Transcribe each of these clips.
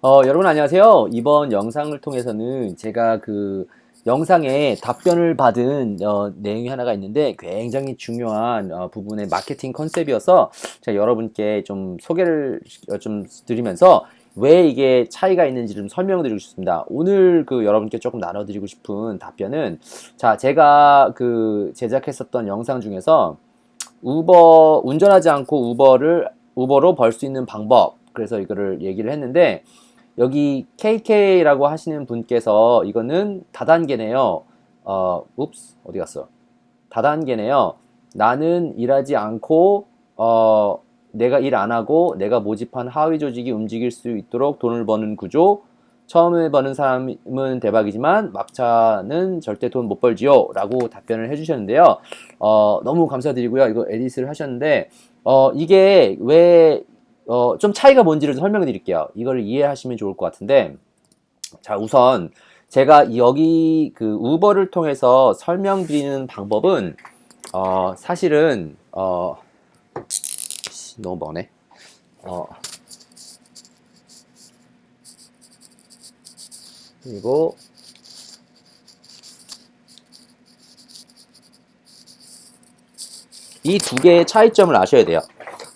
여러분 안녕하세요. 이번 영상을 통해서는 제가 그 영상에 답변을 받은 내용이 하나가 있는데 굉장히 중요한 부분의 마케팅 컨셉이어서 제가 여러분께 좀 소개를 좀 드리면서 왜 이게 차이가 있는지 좀 설명드리고 싶습니다. 오늘 그 여러분께 조금 나눠드리고 싶은 답변은 자, 제가 그 제작했었던 영상 중에서 운전하지 않고 우버로 벌 수 있는 방법, 그래서 이거를 얘기를 했는데 여기 KK라고 하시는 분께서 이거는 다단계네요. 어디 갔어? 다단계네요. 나는 일하지 않고 내가 일 안 하고 내가 모집한 하위 조직이 움직일 수 있도록 돈을 버는 구조. 처음에 버는 사람은 대박이지만 막차는 절대 돈 못 벌지요 라고 답변을 해주셨는데요. 너무 감사드리고요. 이거 에디트를 하셨는데 이게 왜 좀 차이가 뭔지를 설명해 드릴게요. 이거를 이해하시면 좋을 것 같은데, 자, 우선 제가 여기 그 우버를 통해서 설명드리는 방법은 사실은 너무 머네. 그리고 이 두 개의 차이점을 아셔야 돼요.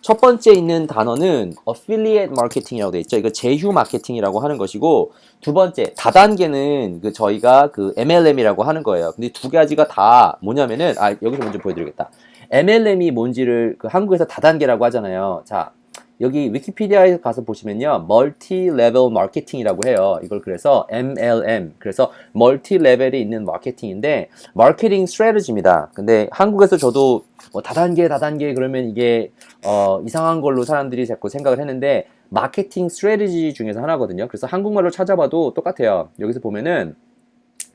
첫 번째 있는 단어는 affiliate marketing이라고 되어 있죠. 이거 제휴 마케팅이라고 하는 것이고, 두 번째 다단계는 그 저희가 그 MLM이라고 하는 거예요. 근데 두 가지가 다 뭐냐면은 여기서 먼저 보여드리겠다. MLM이 뭔지를 그 한국에서 다단계라고 하잖아요. 자, 여기 위키피디아에 가서 보시면요, 멀티 레벨 마케팅이라고 해요. 이걸 그래서 MLM, 그래서 멀티 레벨이 있는 마케팅인데 마케팅 스트래티지입니다. 근데 한국에서 저도 뭐 다단계 그러면 이게 이상한 걸로 사람들이 자꾸 생각을 했는데 마케팅 스트래티지 중에서 하나거든요. 그래서 한국말로 찾아봐도 똑같아요. 여기서 보면은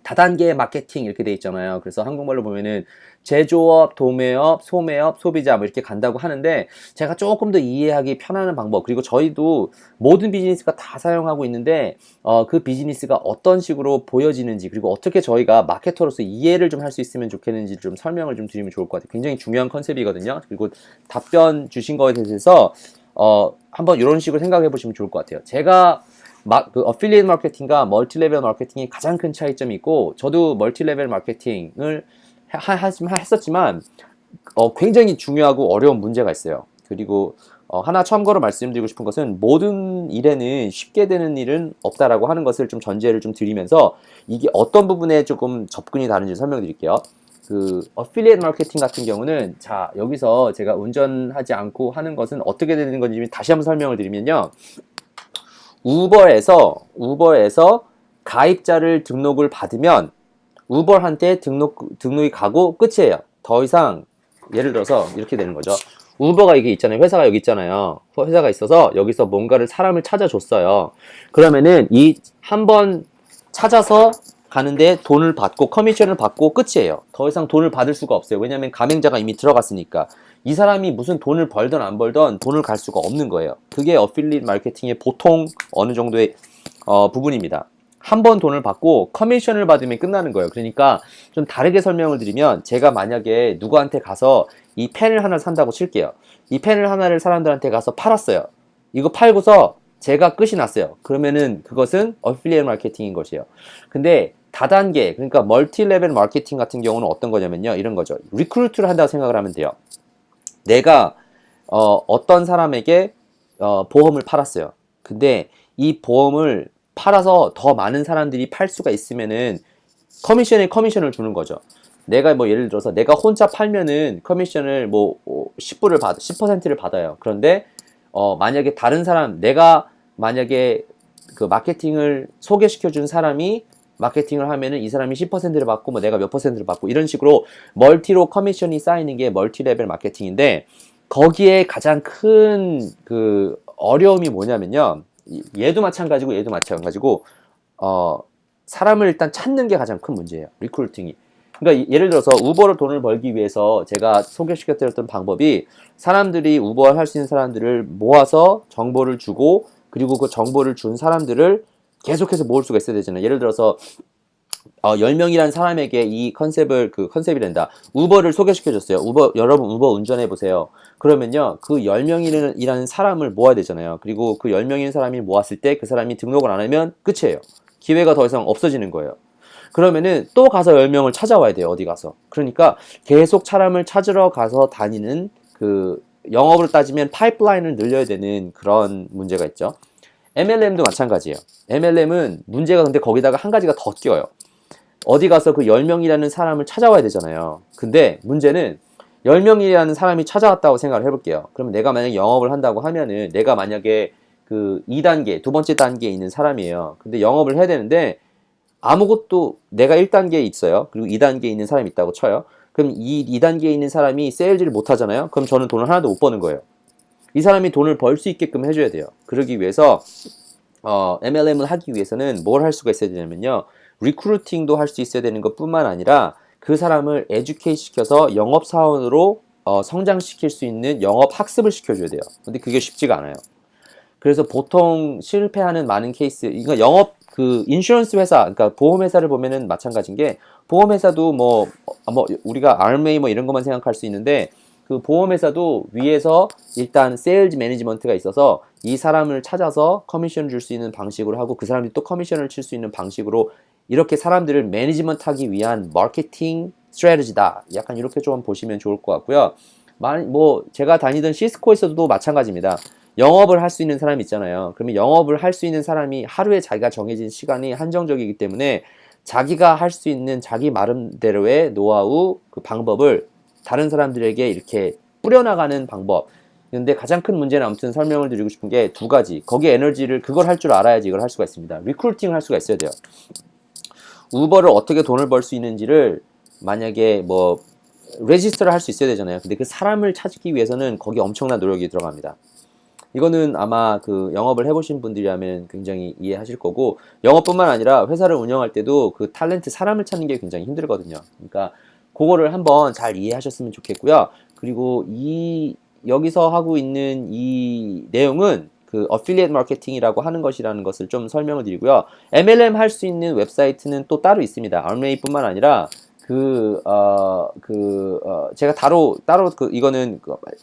다단계 마케팅 이렇게 돼 있잖아요. 그래서 한국말로 보면은 제조업, 도매업, 소매업, 소비자 뭐 이렇게 간다고 하는데 제가 조금 더 이해하기 편안한 방법, 그리고 저희도 모든 비즈니스가 다 사용하고 있는데 그 비즈니스가 어떤 식으로 보여지는지, 그리고 어떻게 저희가 마케터로서 이해를 좀 할 수 있으면 좋겠는지 좀 설명을 좀 드리면 좋을 것 같아요. 굉장히 중요한 컨셉이거든요. 그리고 답변 주신 거에 대해서 한번 이런 식으로 생각해 보시면 좋을 것 같아요. 제가 그 어필리에이트 마케팅과 멀티레벨 마케팅이 가장 큰 차이점이 있고, 저도 멀티레벨 마케팅을 했었지만 굉장히 중요하고 어려운 문제가 있어요. 그리고 하나 참고로 말씀드리고 싶은 것은 모든 일에는 쉽게 되는 일은 없다라고 하는 것을 좀 전제를 좀 드리면서 이게 어떤 부분에 조금 접근이 다른지 설명드릴게요. 그 어필리에이트 마케팅 같은 경우는, 자, 여기서 제가 운전하지 않고 하는 것은 어떻게 되는 건지 다시 한번 설명을 드리면요, 우버에서 가입자를 등록을 받으면 우버한테 등록이 가고 끝이에요. 더 이상, 예를 들어서 이렇게 되는 거죠. 우버가 이게 있잖아요. 회사가 여기 있잖아요. 회사가 있어서 여기서 뭔가를 사람을 찾아줬어요. 그러면은 이 한 번 찾아서 가는데 돈을 받고 커미션을 받고 끝이에요. 더 이상 돈을 받을 수가 없어요. 왜냐하면 가맹자가 이미 들어갔으니까. 이 사람이 무슨 돈을 벌던 안 벌던 돈을 갈 수가 없는 거예요. 그게 어필리에이트 마케팅의 보통 어느 정도의 부분입니다. 한 번 돈을 받고 커미션을 받으면 끝나는 거예요. 그러니까 좀 다르게 설명을 드리면, 제가 만약에 누구한테 가서 이 펜을 하나 산다고 칠게요. 이 펜을 하나를 사람들한테 가서 팔았어요. 이거 팔고서 제가 끝이 났어요. 그러면은 그것은 어필리에이트 마케팅인 것이에요. 근데 다단계, 그러니까 멀티 레벨 마케팅 같은 경우는 어떤 거냐면요, 이런 거죠. 리크루트를 한다고 생각을 하면 돼요. 내가 어떤 사람에게 보험을 팔았어요. 근데 이 보험을 팔아서 더 많은 사람들이 팔 수가 있으면은 커미션을 주는 거죠. 내가 뭐 예를 들어서 내가 혼자 팔면은 커미션을 뭐 10%를 받아요. 그런데 만약에 다른 사람, 내가 만약에 그 마케팅을 소개시켜 준 사람이 마케팅을 하면은 이 사람이 10%를 받고 뭐 내가 몇 퍼센트를 받고, 이런 식으로 멀티로 커미션이 쌓이는 게 멀티 레벨 마케팅인데, 거기에 가장 큰 그 어려움이 뭐냐면요, 얘도 마찬가지고 사람을 일단 찾는 게 가장 큰 문제예요. 리크루팅이. 그러니까 예를 들어서 우버로 돈을 벌기 위해서 제가 소개시켜 드렸던 방법이, 사람들이 우버 할 수 있는 사람들을 모아서 정보를 주고, 그리고 그 정보를 준 사람들을 계속해서 모을 수가 있어야 되잖아요. 예를 들어서 10명이라는 사람에게 이 컨셉이 된다. 우버를 소개시켜줬어요. 여러분 우버 운전해보세요. 그러면요, 그 10명이라는 사람을 모아야 되잖아요. 그리고 그 10명이라는 사람이 모았을 때 그 사람이 등록을 안 하면 끝이에요. 기회가 더 이상 없어지는 거예요. 그러면은 또 가서 10명을 찾아와야 돼요. 어디 가서. 그러니까 계속 사람을 찾으러 가서 다니는 그 영업으로 따지면 파이프라인을 늘려야 되는 그런 문제가 있죠. MLM도 마찬가지예요. MLM은 문제가 근데 거기다가 한 가지가 더 껴요. 어디 가서 그 10명이라는 사람을 찾아와야 되잖아요. 근데 문제는 10명이라는 사람이 찾아왔다고 생각을 해볼게요. 그럼 내가 만약에 영업을 한다고 하면은 내가 만약에 그 2단계, 두 번째 단계에 있는 사람이에요. 근데 영업을 해야 되는데 아무것도 내가 1단계에 있어요. 그리고 2단계에 있는 사람이 있다고 쳐요. 그럼 이 2단계에 있는 사람이 세일즈를 못 하잖아요. 그럼 저는 돈을 하나도 못 버는 거예요. 이 사람이 돈을 벌 수 있게끔 해줘야 돼요. 그러기 위해서 MLM을 하기 위해서는 뭘 할 수가 있어야 되냐면요. 리크루팅도 할 수 있어야 되는 것 뿐만 아니라 그 사람을 에듀케이트 시켜서 영업사원으로 성장시킬 수 있는 영업 학습을 시켜줘야 돼요. 근데 그게 쉽지가 않아요. 그래서 보통 실패하는 많은 케이스, 그러니까 영업 그 인슈런스 회사, 그러니까 보험 회사를 보면은 마찬가지인 게 보험 회사도 뭐 우리가 RMA 뭐 이런 것만 생각할 수 있는데 그 보험 회사도 위에서 일단 세일즈 매니지먼트가 있어서 이 사람을 찾아서 커미션을 줄 수 있는 방식으로 하고 그 사람이 또 커미션을 칠 수 있는 방식으로 이렇게 사람들을 매니지먼트 하기 위한 마케팅 스트래티지다. 약간 이렇게 좀 보시면 좋을 것 같고요. 뭐 제가 다니던 시스코에서도 마찬가지입니다. 영업을 할 수 있는 사람이 있잖아요. 그러면 영업을 할 수 있는 사람이 하루에 자기가 정해진 시간이 한정적이기 때문에 자기가 할 수 있는 자기 나름대로의 노하우, 그 방법을 다른 사람들에게 이렇게 뿌려나가는 방법. 근데 가장 큰 문제는 아무튼 설명을 드리고 싶은 게 두 가지. 거기에 에너지를 그걸 할 줄 알아야지 이걸 할 수가 있습니다. 리크루팅을 할 수가 있어야 돼요. 우버를 어떻게 돈을 벌 수 있는지를 만약에 뭐 레지스터를 할 수 있어야 되잖아요. 근데 그 사람을 찾기 위해서는 거기에 엄청난 노력이 들어갑니다. 이거는 아마 그 영업을 해보신 분들이라면 굉장히 이해하실 거고, 영업뿐만 아니라 회사를 운영할 때도 그 탤런트 사람을 찾는 게 굉장히 힘들거든요. 그러니까 그거를 한번 잘 이해하셨으면 좋겠고요. 그리고 여기서 하고 있는 이 내용은 그 어필리에이트 마케팅이라고 하는 것이라는 것을 좀 설명을 드리고요. MLM 할 수 있는 웹사이트는 또 따로 있습니다. RMA뿐만 아니라 제가 따로 이거는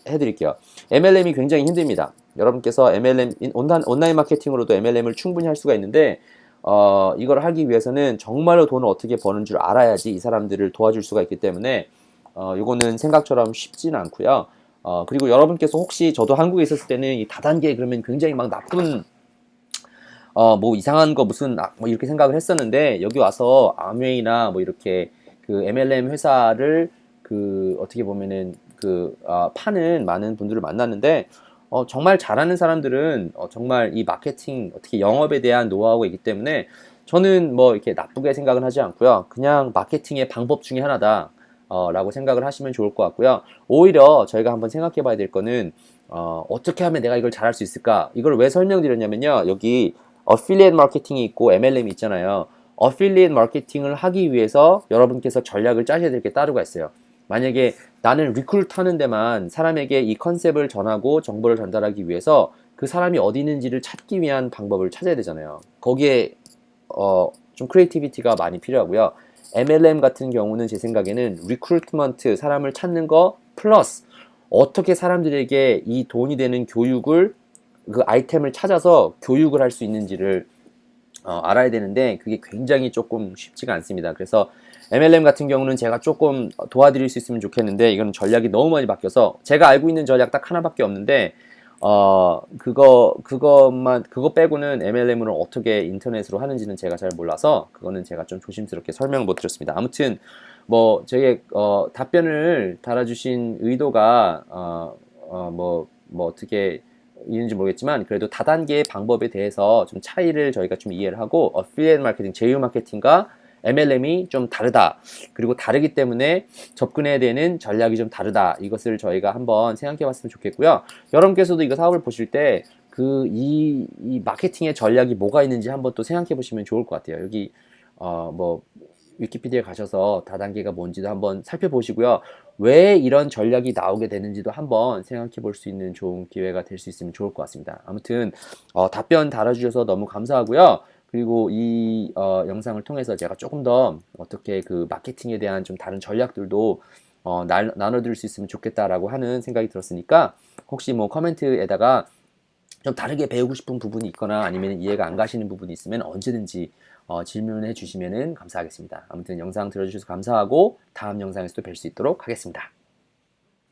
해드릴게요. MLM이 굉장히 힘듭니다. 여러분께서 온라인 마케팅으로도 MLM을 충분히 할 수가 있는데, 이걸 하기 위해서는 정말로 돈을 어떻게 버는 줄 알아야지 이 사람들을 도와줄 수가 있기 때문에, 이거는 생각처럼 쉽지는 않고요. 그리고 여러분께서 혹시 저도 한국에 있었을 때는 이 다단계 그러면 굉장히 막 나쁜, 뭐 이상한 거 무슨, 뭐 이렇게 생각을 했었는데, 여기 와서 아메이나 뭐 이렇게 그 MLM 회사를 어떻게 보면은 파는 많은 분들을 만났는데, 정말 잘하는 사람들은 정말 이 마케팅, 어떻게 영업에 대한 노하우가 있기 때문에 저는 뭐 이렇게 나쁘게 생각은 하지 않고요. 그냥 마케팅의 방법 중에 하나다. 라고 생각을 하시면 좋을 것 같고요. 오히려 저희가 한번 생각해 봐야 될 거는, 어떻게 하면 내가 이걸 잘할 수 있을까? 이걸 왜 설명드렸냐면요. 여기 어필리에이트 마케팅이 있고 MLM이 있잖아요. 어필리에이트 마케팅을 하기 위해서 여러분께서 전략을 짜셔야 될 게 따로가 있어요. 만약에 나는 리크루트 하는 데만 사람에게 이 컨셉을 전하고 정보를 전달하기 위해서 그 사람이 어디 있는지를 찾기 위한 방법을 찾아야 되잖아요. 거기에 좀 크리에이티비티가 많이 필요하고요. MLM 같은 경우는 제 생각에는 리크루트먼트, 사람을 찾는 거 플러스 어떻게 사람들에게 이 돈이 되는 교육을, 그 아이템을 찾아서 교육을 할 수 있는지를 알아야 되는데 그게 굉장히 조금 쉽지가 않습니다. 그래서 MLM 같은 경우는 제가 조금 도와드릴 수 있으면 좋겠는데 이건 전략이 너무 많이 바뀌어서 제가 알고 있는 전략 딱 하나밖에 없는데, 그거 빼고는 MLM을 어떻게 인터넷으로 하는지는 제가 잘 몰라서 그거는 제가 좀 조심스럽게 설명을 못 드렸습니다. 아무튼 뭐 저의 답변을 달아주신 의도가 뭐 어떻게 있는지 모르겠지만 그래도 다단계의 방법에 대해서 좀 차이를 저희가 좀 이해를 하고, 어필리에이트 마케팅, 제휴 마케팅과 MLM이 좀 다르다. 그리고 다르기 때문에 접근해야 되는 전략이 좀 다르다. 이것을 저희가 한번 생각해 봤으면 좋겠고요. 여러분께서도 이거 사업을 보실 때 이 마케팅의 전략이 뭐가 있는지 한번 또 생각해 보시면 좋을 것 같아요. 여기 뭐 위키피디아에 가셔서 다단계가 뭔지도 한번 살펴보시고요. 왜 이런 전략이 나오게 되는지도 한번 생각해 볼 수 있는 좋은 기회가 될 수 있으면 좋을 것 같습니다. 아무튼 답변 달아주셔서 너무 감사하고요. 그리고 이 영상을 통해서 제가 조금 더 어떻게 그 마케팅에 대한 좀 다른 전략들도 나눠드릴 수 있으면 좋겠다라고 하는 생각이 들었으니까 혹시 뭐 커멘트에다가 좀 다르게 배우고 싶은 부분이 있거나 아니면 이해가 안 가시는 부분이 있으면 언제든지 질문해 주시면 감사하겠습니다. 아무튼 영상 들어주셔서 감사하고 다음 영상에서도 뵐 수 있도록 하겠습니다.